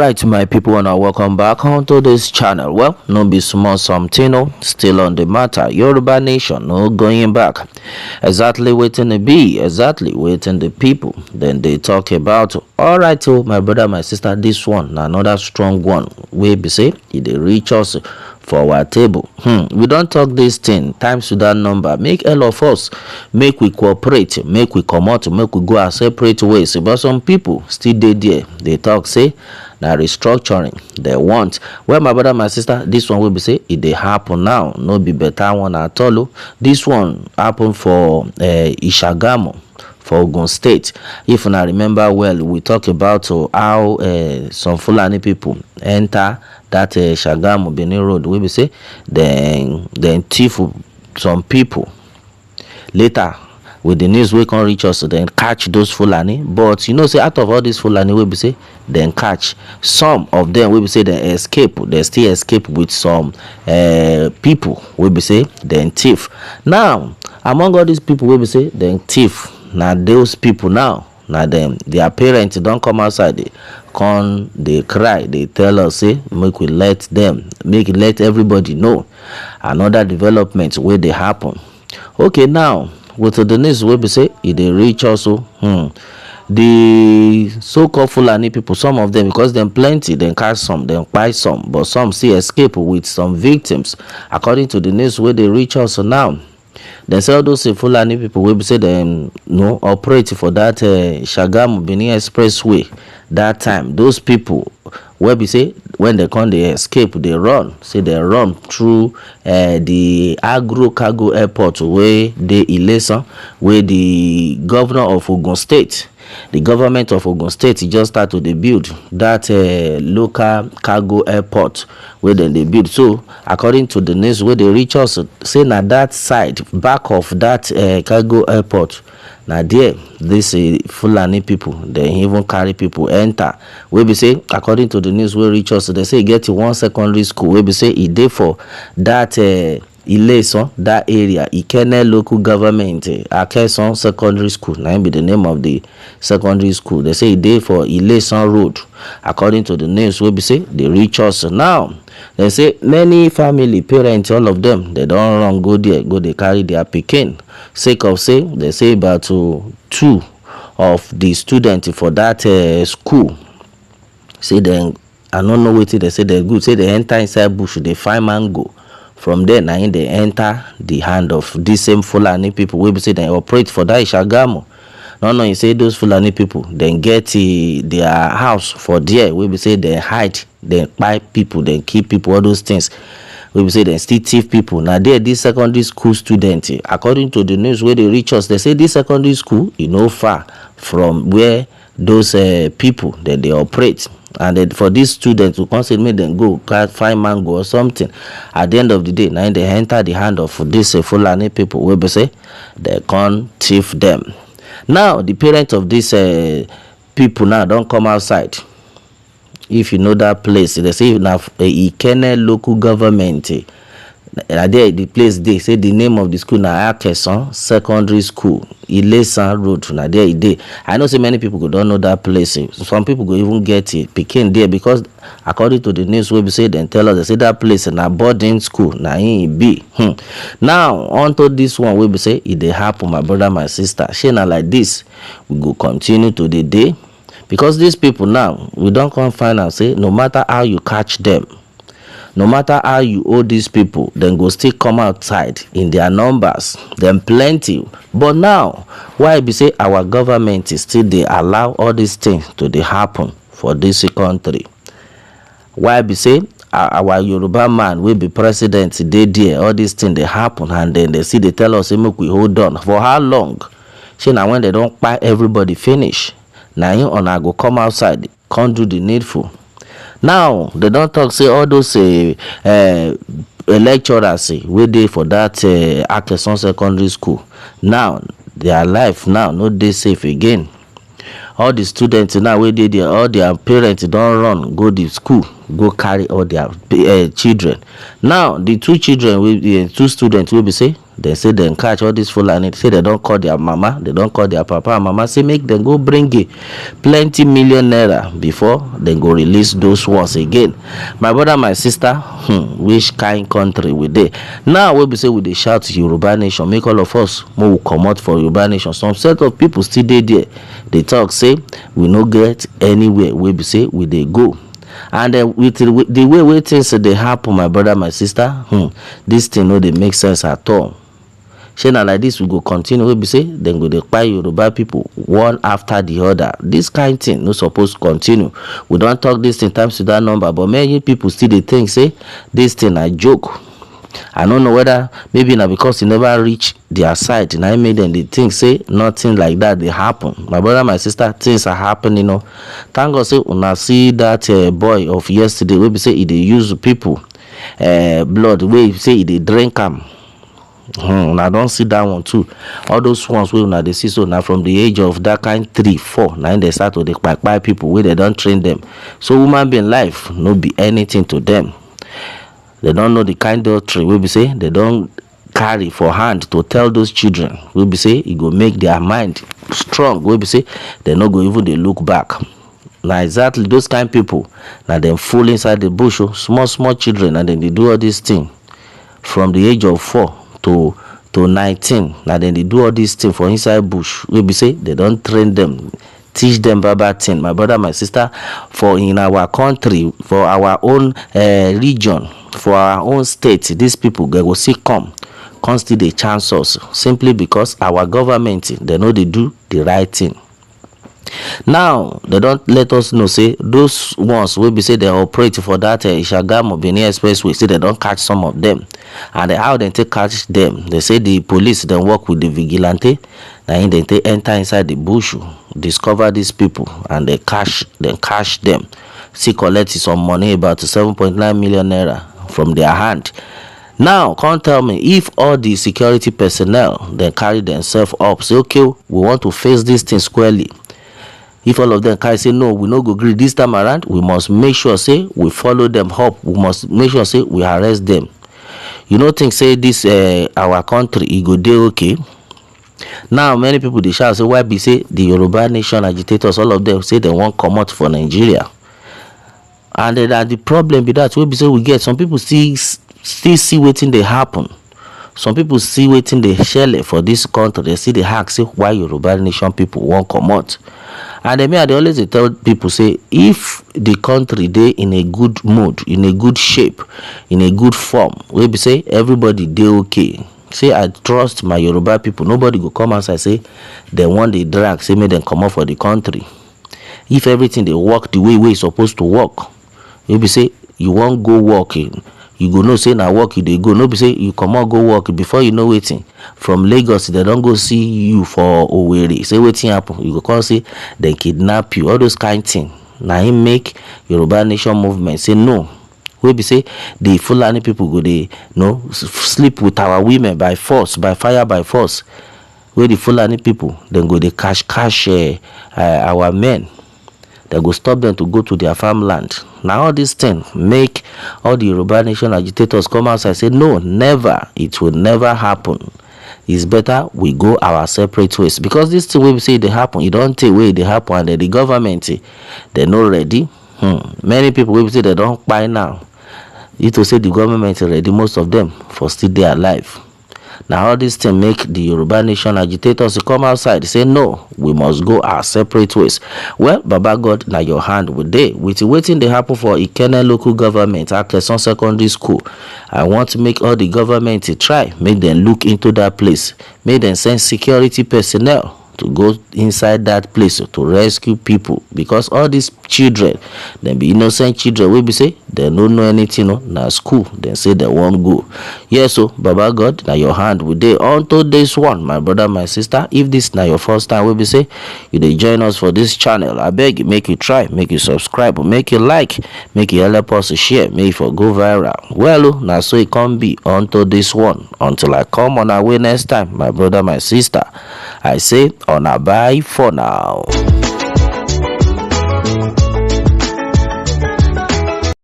Alright, my people, and welcome back onto this channel. Well, no be small something, no, still on the matter. Yoruba nation, no going back. Exactly waiting to be, exactly waiting the people. Then they talk about, alright, oh, my brother, my sister, this one, another strong one. We be say, they reach us for our table. We don't talk this thing times to that number. Make all of us, make we cooperate, make we come out, make we go our separate ways. But some people still there. They talk, say, now restructuring they want. Well, my brother, my sister, this one will be say it they happen now. No be better one at all. This one happen for Ishagamo, for Ogun State. If I remember well, we talk about how some Fulani people enter that Shagamu Benin Road. We be say then thief some people. Later, with the news we can reach us, then catch those Fulani. But you know, say out of all these Fulani, we be say then catch some of them. We be say they escape. They still escape with some people. We be say then thief. Now among all these people, we be say then thief. Now those people now them their parents don't come outside. They cry. They tell us, say make we let everybody know another development where they happen. Okay, now with the news we be say if they reach also the so-called Fulani people, some of them, because them plenty, then catch some, then buy some, but some still escape with some victims. According to the news where they reach us now, they say all those Fulani people will be say them no operate for that Shagamu Benin Expressway. That time those people where be say when they come they escape, they run. Say they run through the agro cargo airport where they Ilewe, where the governor of Ogun State, the government of Ogun State just started to build that local cargo airport where then they build. So according to the news where they reach us, say na that side back of that cargo airport, now there this Fulani people, they even carry people enter. We be say according to the news where reach us, they say get to one secondary school. We be say it dey for that Ilewe, that area, Ikene local government, Akeson secondary school. Now be the name of the secondary school. They say they for Ilewe road. According to the news, we be say they reach us now. They say many family, parents, all of them, they don't run go there, go they carry their pikin. Sake of say, they say about two of the students for that school. Say then I don't know what they say they good. Say they enter inside bush, they find mango. From there, now they enter the hand of these same Fulani people. We be say they operate for that Ishagamo. No, you say those Fulani people then get their house for there. We be say they hide, they buy people, they keep people, all those things. We be say they still thief people. Now there, this secondary school student, according to the news where they reach us, they say this secondary school is no far from where those people that they operate. And then for these students to consider me then go find mango or something. At the end of the day, now they enter the hand of this Fulani people. We be say they can't thief them. Now the parents of these people now don't come outside. If you know that place, they say now Ikene local government. There the place they say the name of the school now Akeson secondary school, Ilewe road. Now there it dey. I know so many people don't know that place. Some people go even get it picking there because according to the news we be say then tell us they say that place na boarding school na in be. Now onto this one we be say it dey happen, my brother, my sister. She na like this we go continue to the day because these people now we don't come find out say no matter how you catch them, no matter how you owe these people, then go still come outside in their numbers, then plenty. But now, why be say our government is still they allow all these things to they happen for this country? Why be say our Yoruba man will be president today there, all these things they happen and then they see they tell us say make we hold on. For how long? See now when they don't buy everybody finish. Now you on I go come outside, can't do the needful. Now they don't talk say all those lecturers wey dey for that Akeson secondary school. Now their life now no dey safe again. All the students now wey dey there, all their parents don't run go to school go carry all their children. Now the two children two students will be say dem catch all this Fulani, say they don't call their mama, they don't call their papa and mama, say make them go bring plenty million naira before they go release those ones again. My brother, my sister, which kind country we dey now? We be say we dey shout Yoruba nation, make all of us we come out for Yoruba nation. Some set of people still dey there, they talk say we no get anywhere. We be say we dey go. And with the way things dey happen, my brother, my sister, this thing no dey make sense at all. Shey na like this we go continue? We be say dem go dey kpai Yoruba people one after the other. This kind thing no suppose continue. We don talk this thing times to that number, but many people still dey think say this thing na joke. I don't know whether maybe na because e never reach their side na im make dem dey think say nothing like that dey happen. My brother, my sister, things are happening. Thank God say una see that boy of yesterday wey be say e dey use people blood, wey say e dey drink am. I don't see that one too. All those ones wey una dey see, so now from the age of that kind 3, 4, now they start to dey kpai people wey they don't train them. So woman being life no be anything to them. They don't know the kind doctrine wey be say they don't carry for hand to tell those children wey be say e go make their mind strong, wey be say they no go even dey look back. Now exactly those kind people, now them full inside the bush, small children, and then they do all these things from the age of 4 to 19. Now then they do all these things for inside bush. We be say they don't train them, teach them bad thing. My brother, my sister, for in our country, for our own region, for our own state, these people they will see come still they chance us simply because our government they know they do the right thing. Now they don't let us know say those ones will be say they operate for that Ishagamu Benin Expressway, say they don't catch some of them. And how they take catch them, they say the police then work with the vigilante, and then they enter inside the bush, discover these people, and they catch them, see collect some money, about 7.9 million naira from their hand. Now can't tell me if all the security personnel then carry themselves up, say okay, we want to face this thing squarely. If all of them can say no, we no go agree this time around, we must make sure say we follow them up. We must make sure say we arrest them. You know, think say this our country e go dey okay. Now many people they shout say why be say the Yoruba nation agitators, all of them say they won't come out for Nigeria. And then the problem be that we be say we get some people still see waiting they happen. Some people see waiting they shell for this country. They see the hack say why Yoruba nation people won't come out. And they always tell people say if the country they in a good mood, in a good shape, in a good form, we be say everybody they okay. Say I trust my Yoruba people. Nobody go come outside say they want the drag, say make them come out for the country. If everything they work the way it's supposed to work, we be say you won't go working. You go no say na work you dey go, no be say you come out go work before you know waiting. From Lagos they don't go see you for Owerri, say waiting happen, you go come say they kidnap you, all those kind thing. Now him make Yoruba nation movement say no. We be say the Fulani people go they sleep with our women by force, by fire, by force. Where the Fulani people then go they cash our men. They go stop them to go to their farmland. Now all this thing make all the Yoruba nation agitators come outside and say no, never, it will never happen. It's better we go our separate ways, because this thing we say they happen, it don't take way they happen, and the government they're not ready. Many people will say they don't buy now. You to say the government ready, most of them for still they alive. Now all this thing make the Yoruba nation agitators come outside say no, we must go our separate ways. Well, Baba God, now your hand with they with waiting they happen for Ikene local government, Akeson secondary school. I want to make all the government to try, make them look into that place, make them send security personnel to go inside that place to rescue people, because all these children, them be innocent children, we be say they don't know anything. Now school then say they won't go. Yes, so Baba God, now your hand with they on to this one, my brother, my sister. If this now your first time, we be say you they join us for this channel, I beg you, make you try, make you subscribe, make you like, make you help us to share, make for go viral. Well, now so it can be on to this one until I come on our way next time, my brother, my sister. I say on a bye for now.